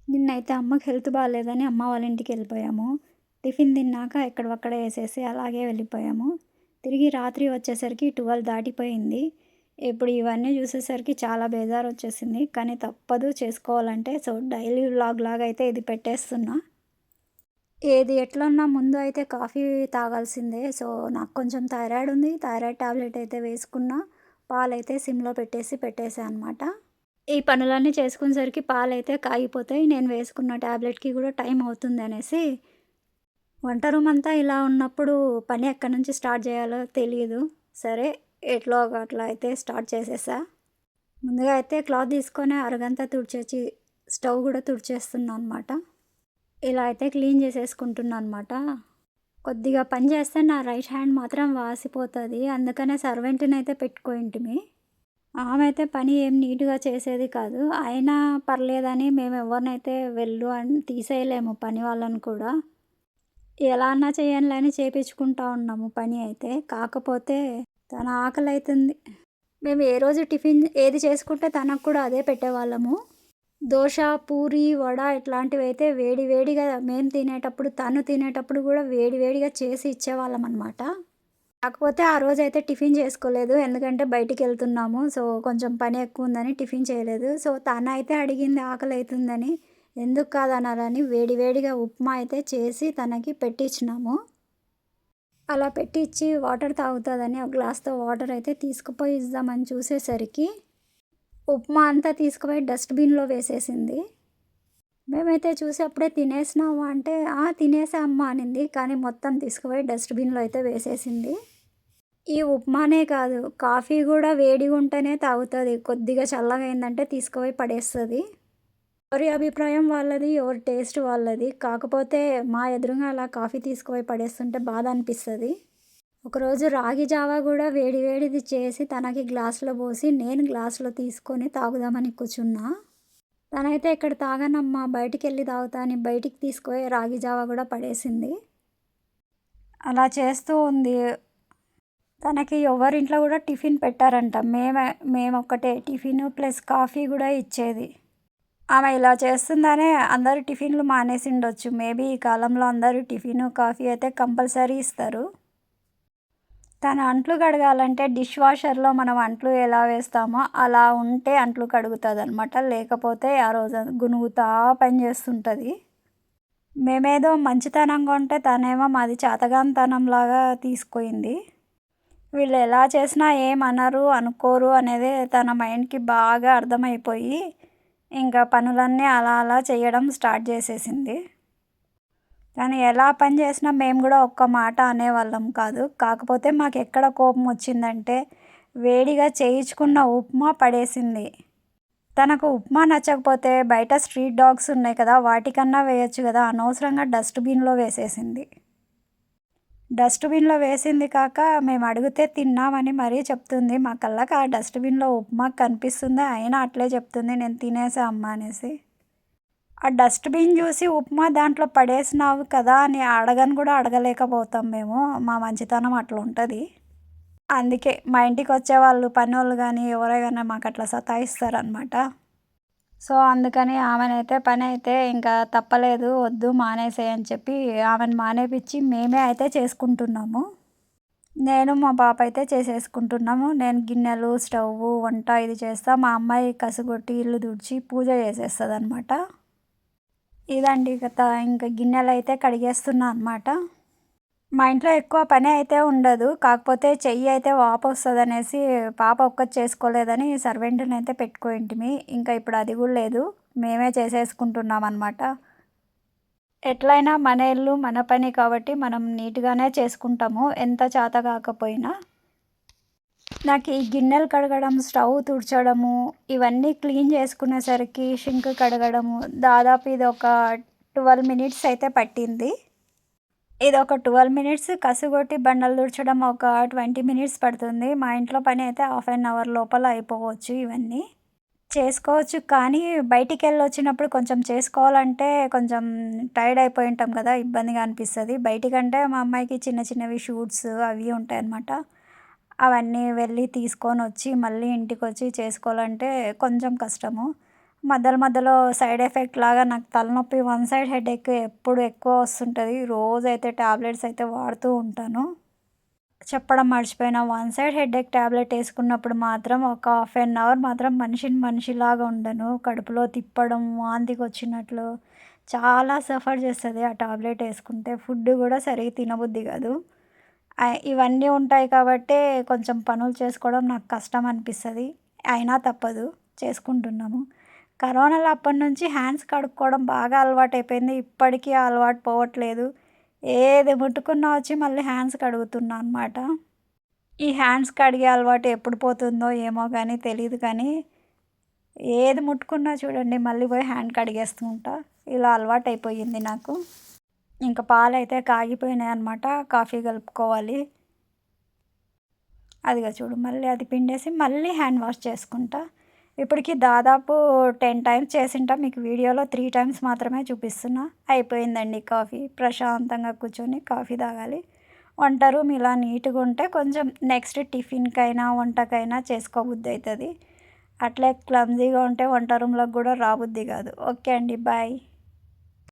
నిన్నైతే అమ్మకి హెల్త్ బాలేదని అమ్మ వాళ్ళ ఇంటికెళ్ళిపోయాము. టిఫిన్ తిన్నాక ఎక్కడివక్కడ ఏసేసి అలాగే వెళ్ళిపోయాము. తిరిగి రాత్రి వచ్చేసరికి 12 దాటిపోయింది. ఇప్పుడు ఇవన్నీ చూసేసరికి చాలా బేజారొచ్చేసింది. కానీ తప్పదు చేసుకోవాలంటే. సో, డైలీ వ్లాగ్ లాగా అయితే ఇది పెట్టేస్తున్నా. ఏది ఎట్లున్నా ముందు అయితే కాఫీ తాగాల్సిందే. సో, నాకు కొంచెం థైరాయిడ్ ఉంది. థైరాయిడ్ టాబ్లెట్ అయితే వేసుకున్నా. పాలైతే సిమ్‌లో పెట్టేసా అనమాట. ఈ పనులన్నీ చేసుకునేసరికి పాలైతే కాగిపోతాయి. నేను వేసుకున్న టాబ్లెట్‌కి గూడా టైం అవుతుందనేసి, వంట రూమ్ అంతా ఇలా ఉన్నప్పుడు పని ఎక్కడి నుంచి స్టార్ట్ జేయాలో తెలీదు. సరే, ఎట్లో గట్ల అయితే స్టార్ట్ చేసేసా. ముందుగా అయితే క్లాత్ తీసుకొని అరగంత తుడిచేసి, స్టవ్ గూడా తుడిచేస్తున్నా అనమాట. ఇలా అయితే క్లీన్ చేసేసుకుంటున్నా అనమాట. కొద్దిగా పని చేస్తే నా రైట్ హ్యాండ్ మాత్రం వాసిపోతది. అందుకనే సర్వెంట్‌నయితే పెట్టుకోయింటిమి. ఆమె అయితే పని ఏం నీట్‌గా చేసేది కాదు. అయినా పర్లేదని మేమెవ్వరినైతే వెళ్ళు అని తీసేయలేము పని వాళ్ళని కూడా. ఎలా అన్నా చేయండిలే అని చేపించుకుంటా ఉన్నాము పని అయితే. కాకపోతే తన ఆకలైతుంది. మేము ఏ రోజు టిఫిన్ ఏది చేసుకుంటే తనకు కూడా అదే పెట్టేవాళ్ళము. దోస, పూరి, వడ ఇట్లాంటివైతే వేడి వేడిగా మేము తినేటప్పుడు, తను తినేటప్పుడు గూడా వేడి వేడిగా చేసి ఇచ్చేవాళ్ళమనమాట. కాకపోతే ఆ రోజైతే టిఫిన్ చేసుకోలేదు. ఎందుకంటే బయటికెళ్తున్నాము. సో, కొంచెం పని ఎక్కువుందని టిఫిన్ చేయలేదు. సో, తనైతే అడిగింది ఆకలైతుందని. ఎందుకు కాదనాలని వేడి వేడిగా ఉప్మా అయితే చేసి తనకి పెట్టిచ్చినాము. అలా పెట్టిచ్చి వాటర్ తాగుతదని ఒక గ్లాస్‌తో వాటర్ అయితే తీసుకుపోయి ఇద్దామని చూసేసరికి, ఉప్మా అంతా తీసుకుపోయి డస్ట్‌బిన్‌లో వేసేసింది. మేమైతే చూసి అప్పుడే తినేసినావా అంటే, "ఆ! తినేసా అమ్మ" అనింది. కానీ మొత్తం తీసుకుపోయి డస్ట్‌బిన్‌లో అయితే వేసేసింది. ఈ ఉప్మానే కాదు, కాఫీ గూడా వేడిగుంటేనే తాగుతది. కొద్దిగా చల్లగయిందంటే తీసుకుపోయి పడేస్తది. ఎవరి అభిప్రాయం వాళ్ళది, ఎవరి టేస్ట్ వాళ్ళది. కాకపోతే మా ఎదురుంగా అలా కాఫీ తీసుకుపోయి పడేస్తుంటే బాధ అనిపిస్తది. ఒకరోజు రాగి జావా గూడా వేడి వేడిది చేసి తనకి గ్లాస్‌లో పోసి, నేను గ్లాస్‌లో తీసుకొని తాగుదామని కూర్చున్నా. తనైతే ఇక్కడ తాగనమ్మా బయటికెళ్ళి తాగుతా అని బయటికి తీసుకుపోయి రాగి జావా గూడా పడేసింది. అలా చేస్తూ ఉంది. తనకి ఎవరింట్లో గూడా టిఫిన్ పెట్టారంట. మేమొక్కటే టిఫిను ప్లస్ కాఫీ గూడా ఇచ్చేది. ఆమె ఇలా చేస్తుందనే అందరూ టిఫిన్‌లు మానేసిండొచ్చు. మేబీ ఈ కాలంలో అందరూ టిఫిను, కాఫీ అయితే కంపల్సరీ ఇస్తారు. తన అంట్లు కడగాలంటే డిష్ వాషర్‌లో మనం అంట్లు ఎలా వేస్తామో అలా ఉంటే అంట్లు కడుగుతదనమాట. లేకపోతే ఆ రోజు గునుగుతా పని చేస్తుంటది. మేమేదో మంచితనంగా ఉంటే తనేమో మాది చేతగానితనంలాగా తీసుకుంది. వీళ్ళు ఎలా చేసినా ఏమనరు, అనుకోరు అనేదే తన మైండ్‌కి బాగా అర్థమైపోయి, ఇంకా పనులన్నీ అలా అలా చేయడం స్టార్ట్ చేసేసింది. తను ఎలా పని చేసినా మేము గూడా ఒక్క మాట అనేవాళ్ళం కాదు. కాకపోతే మాకెక్కడ కోపమొచ్చిందంటే, వేడిగా చేయించుకున్న ఉప్మా పడేసింది. తనకు ఉప్మా నచ్చకపోతే బయట స్ట్రీట్ డాగ్స్ ఉన్నాయి కదా! వాటికన్నా వేయొచ్చు గదా! అనవసరంగా డస్ట్‌బిన్‌లో వేసేసింది. డస్ట్‌బిన్‌లో వేసింది కాక మేము అడిగితే తిన్నామని మరీ చెప్తుంది. మా కళ్ళకి ఆ డస్ట్‌బిన్‌లో ఉప్మా కనిపిస్తుంది. అయినా అట్లే చెప్తుంది నేను తినేసా అమ్మా అనేసి. ఆ డస్ట్‌బిన్ చూసి ఉప్మా దాంట్లో పడేసినావు కదా అని అడగను కూడా అడగలేకపోతాం మేము. మా మంచితనం అట్లుంటది. అందుకే మా ఇంటికొచ్చేవాళ్ళు పనోళ్ళు గానీ, ఎవరే గాని మాకట్లా సతాయిస్తారనమాట. సో, అందుకని ఆమెనైతే పనైతే ఇంకా తప్పలేదు వద్దు మానేసేయి అని చెప్పి ఆమెను మానేపిచ్చి మేమే అయితే చేసుకుంటున్నాము. నేను, మా పాప అయితే చేసేసుకుంటున్నాము. నేను గిన్నెలు, స్టవ్వు, వంట ఇది చేస్తా. మా అమ్మాయి కసుగొట్టి, ఇల్లు తుడిచి, పూజ చేసేస్తదనమాట. ఇదండి కథ. ఇంక గిన్నెలైతే కడిగేస్తున్నా అనమాట. మా ఇంట్లో ఎక్కువ పని అయితే ఉండదు. కాకపోతే చెయ్యి అయితే వాపొస్తదనేసి పాప ఒక్కతి చేసుకోలేదని సర్వెంట్‌నైతే పెట్టుకోయింటిమి. ఇంకా ఇప్పుడు అది గూడా లేదు. మేమే చేసేసుకుంటున్నామనమాట. ఎట్లైనా మన ఇల్లు, మన పని కాబట్టి మనం నీట్‌గానే చేసుకుంటాము. ఎంత చేత కాకపోయినా. నాకు ఈ గిన్నెలు కడగడం, స్టవ్ తుడచడము, ఇవన్నీ క్లీన్ చేసుకునేసరికి షింక్ కడగడము, దాదాపు ఇదొక 12 మినిట్స్ అయితే పట్టింది. ఇదొక 12 మినిట్స్, కసుగొట్టి బండలు తుడచడం ఒక 20 మినిట్స్ పడుతుంది. మా ఇంట్లో పని అయితే హాఫ్ ఎన్ అవర్ లోపల అయిపోవచ్చు ఇవన్నీ. చేసుకోవచ్చు కానీ బయటికెళ్ళొచ్చినప్పుడు కొంచెం చేసుకోవాలంటే కొంచెం టైర్డ్ అయిపోయి ఉంటాం కదా! ఇబ్బందిగా అనిపిస్తది. బయటికంటే మా అమ్మాయికి చిన్న చిన్నవి షూట్స్ అవి ఉంటాయన్నమాట. అవన్నీ వెళ్ళి తీసుకొనొచ్చి మళ్ళీ ఇంటికొచ్చి చేసుకోవాలంటే కొంచెం కష్టము. మధ్యలో మధ్యలో సైడ్ ఎఫెక్ట్ లాగా నాకు తలనొప్పి వన్ సైడ్ హెడేక్ ఎప్పుడు ఎక్కువ వస్తుంటుంది. రోజైతే టాబ్లెట్స్ అయితే వాడుతూ ఉంటాను. చెప్పడం మర్చిపోయిన వన్ సైడ్ హెడేక్ టాబ్లెట్ వేసుకున్నప్పుడు మాత్రం ఒక హాఫ్ ఎన్ అవర్ మాత్రం మనిషిని మనిషిలాగా ఉండను. కడుపులో తిప్పడం, వాంతికొచ్చినట్లు చాలా సఫర్ చేస్తది ఆ టాబ్లెట్ వేసుకుంటే. ఫుడ్ కూడా సరిగ్గా తినబుద్ధి కాదు. ఇవన్నీ ఉంటాయి కాబట్టే కొంచెం పనులు చేసుకోవడం నాకు కష్టం అనిపిస్తది. అయినా తప్పదు, చేసుకుంటున్నాము. కరోనాలో అప్పటినుంచి హ్యాండ్స్ కడుక్కోవడం బాగా అలవాటైపోయింది. ఇప్పటికీ ఆ అలవాటు పోవట్లేదు. ఏది ముట్టుకున్నా వచ్చి మళ్ళీ హ్యాండ్స్ కడుగుతున్నా అనమాట. ఈ హ్యాండ్స్ కడిగే అలవాటు ఎప్పుడు పోతుందో ఏమో గానీ తెలీదు కానీ, ఏది ముట్టుకున్నా చూడండి మళ్ళీ పోయి హ్యాండ్ కడిగేస్తూ ఉంటా. ఇలా అలవాటైపోయింది నాకు. ఇంక పాలైతే కాగిపోయినాయనమాట. కాఫీ కలుపుకోవాలి. అదిగో చూడు మళ్ళీ అది పిండేసి మళ్ళీ హ్యాండ్ వాష్ చేసుకుంటా. ఇప్పటికి దాదాపు 10 టైమ్స్ చేసుంటా. మీకు వీడియోలో 3 టైమ్స్ మాత్రమే చూపిస్తున్నా. అయిపోయిందండి కాఫీ. ప్రశాంతంగా కూర్చొని కాఫీ తాగాలి. వంట రూమ్ ఇలా నీట్‌గా ఉంటే కొంచెం నెక్స్ట్ టిఫిన్‌కైనా, వంటకైనా చేసుకోబుద్ధి అయితది. అట్లే క్లమ్జీగా ఉంటే వంట రూమ్‌లోకి కూడా రాబుద్ధి కాదు. ఓకే అండి. బాయ్.